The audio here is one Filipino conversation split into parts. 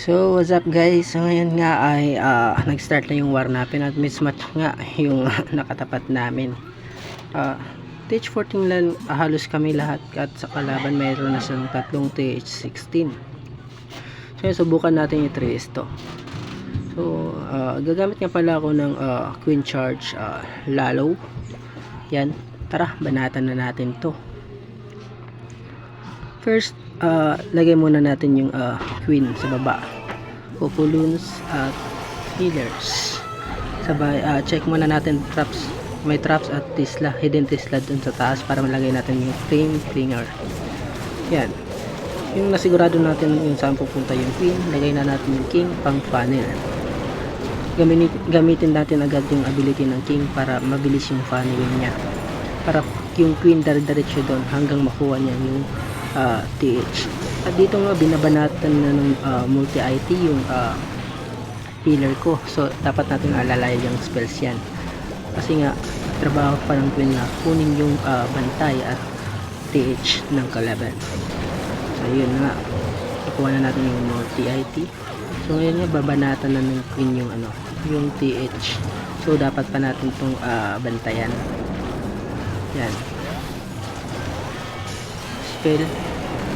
So, what's up guys? So, ngayon nga ay nag-start na yung war natin at mismatch nga yung nakatapat namin. TH14 lang halos kami lahat at sa kalaban mayroon na siyang tatlong TH16. So, subukan natin i-trace to. So, gagamit nga pala ako ng Queen Charge Lalo. Yan. Tara, banatan na natin to. First, lagay muna natin yung queen sa baba, Populons at healers. Sabay, check muna natin traps. May traps at tisla, hidden tisla dun sa taas para malagay natin yung flame flinger. Yan. Yung nasigurado natin yung saan pupunta yung queen, lagay na natin yung king pang funnel. Gamitin natin agad yung ability ng king para mabilis yung funneling niya. Para yung queen dire-diretso doon hanggang makuha niya yung TH. At dito nga binabanatan na ng multi-IT yung healer ko. So dapat natin alalay yung spells yan. Kasi nga trabaho pa ng queen na kunin yung bantay at TH ng kalaban. So yun nga. Nakuha na natin yung multi-IT. So ngayon nga babanatan na ng queen yung yung TH. So dapat pa natin itong bantayan. Yan. Spell.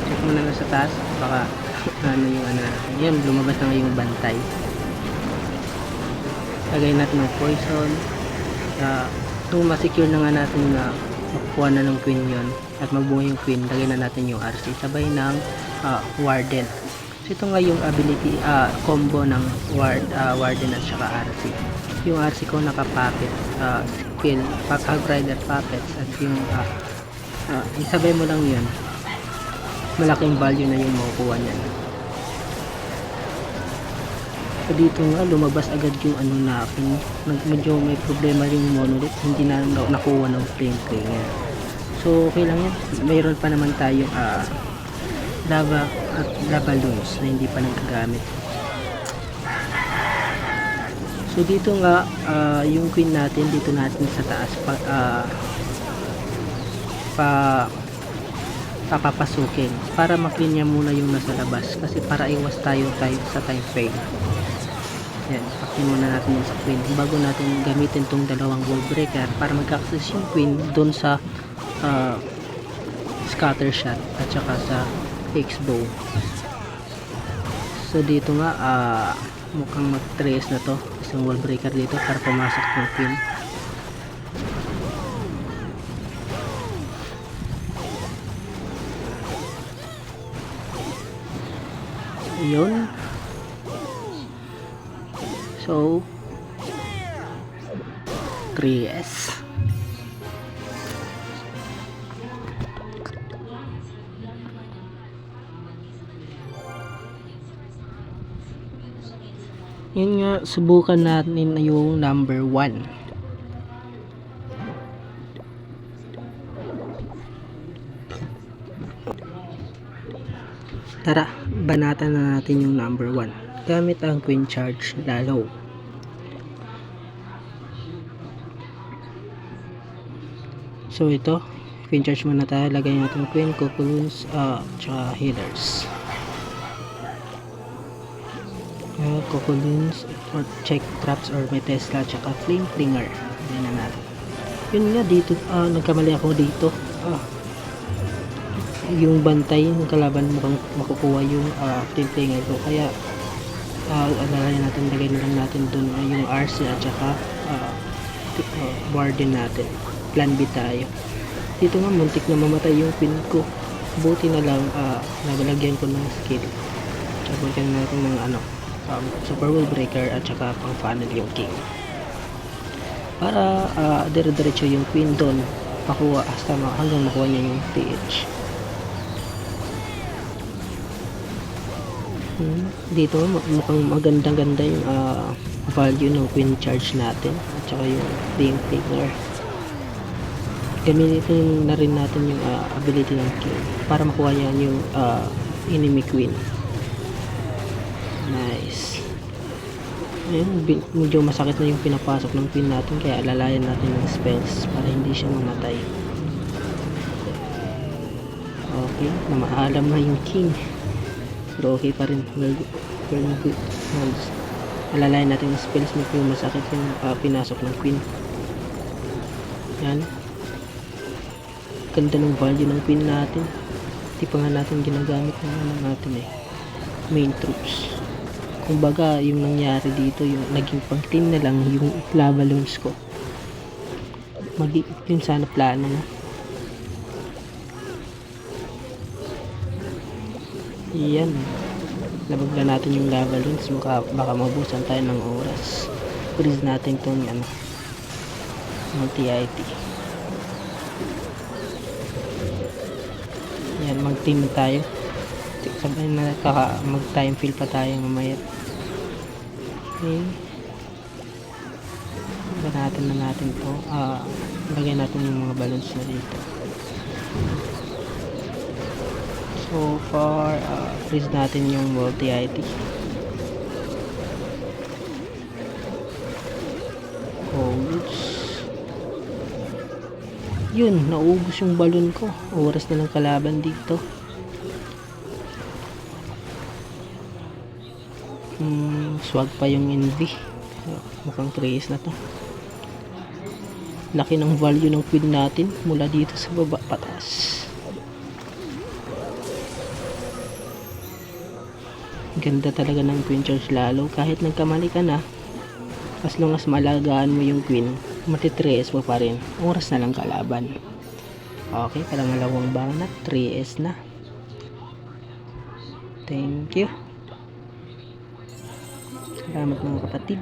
Check muna na sa taas. Baka yung yan, lumabas na yung bantay. Lagay natin ng poison. Kung masecure na nga natin na makukuha na ng queen yon at mabuhay yung queen, lagay na natin yung RC sabay ng warden. So ito nga yung ability combo ng warden at saka RC. Yung RC ko naka-puppet skill, Hog Rider puppets, at yung isabay mo lang yun, malaking value na yung makukuha niyan. So dito nga lumabas agad yung natin, medyo may problema yung monolith, hindi na nakuha ng flame flinger. So okay lang yan, mayroon pa naman tayong lava at lava loons na hindi pa nagagamit. So dito nga yung queen natin dito natin sa taas papapasukin para ma-clean niya muna yung nasa labas, kasi para iwas tayo sa time fail. Yan, pakin muna natin yung sa queen bago natin gamitin tong dalawang wall breaker para mag-access yung queen doon sa scatter shot at saka sa X-bow. So dito nga mukhang mag-trace na to, isang wall breaker dito para pumasok yung queen. Yun. So 3S. Yun nga, subukan natin yung number 1. Tara, banatan na natin yung number 1 gamit ang Queen Charge Lalo. So ito, Queen Charge muna tayo, lagay natin Queen, Populons, tsaka healers. Populons, or check traps or may Tesla, tsaka flame flinger. Ayan na natin. Yun nga dito, nagkamali ako dito. Yung bantay ng kalaban mukhang makukuha yung flame flinger ko, kaya alalayan natin, lagay na lang natin dun yung RC at saka warden natin. Plan B tayo. Dito nga muntik na mamatay yung queen ko, buti na lang nabalagyan ko ng skill. Sabukan natin ng super wall breaker at saka pang funnel yung king para dire-diretso yung queen doon makuha hanggang makuha niya yung TH. Dito mukhang magandang-ganda yung value ng Queen Charge natin at saka yung flame flinger. Gamitin na rin natin yung ability ng king para makuha niya yung enemy queen. Nice. Ayun, medyo masakit na yung pinapasok ng queen natin, kaya alalayan natin ng spells para hindi siya mamatay. Okay, na maalam na yung king. Pero okay pa rin. Well good. Alalayan natin yung spells mo kung masakit yung pinasok ng queen. Yan. Ganda ng value ng queen natin. Hindi pa nga natin ginagamit ng natin main troops. Kumbaga yung nangyari dito, yung naging pang team na lang yung lava loons ko. Yun sana plano na. Yan. Labag na natin yung lava loons. Baka mabusan tayo ng oras. Freeze natin itong multi-IT. Yan, mag-team tayo. Sabihin na mag-time fill pa tayo mamaya. Okay. Banatan na natin to. Lagyan natin yung mga balloons na dito. So far, freeze natin yung multi-IT. Codes. Yun, naubos yung balloon ko. Oras na ng kalaban dito. Swag pa yung envy. Mukhang 3S na to. Laki ng value ng queen natin mula dito sa baba patas. Ganda talaga ng queen charge, lalo kahit nagkamali ka na, as long as malagaan mo yung queen, mati-3S mo pa rin. Oras na lang kalaban. Okay, pangalawang banat, 3S na. Thank you. Salamat mga kapatid.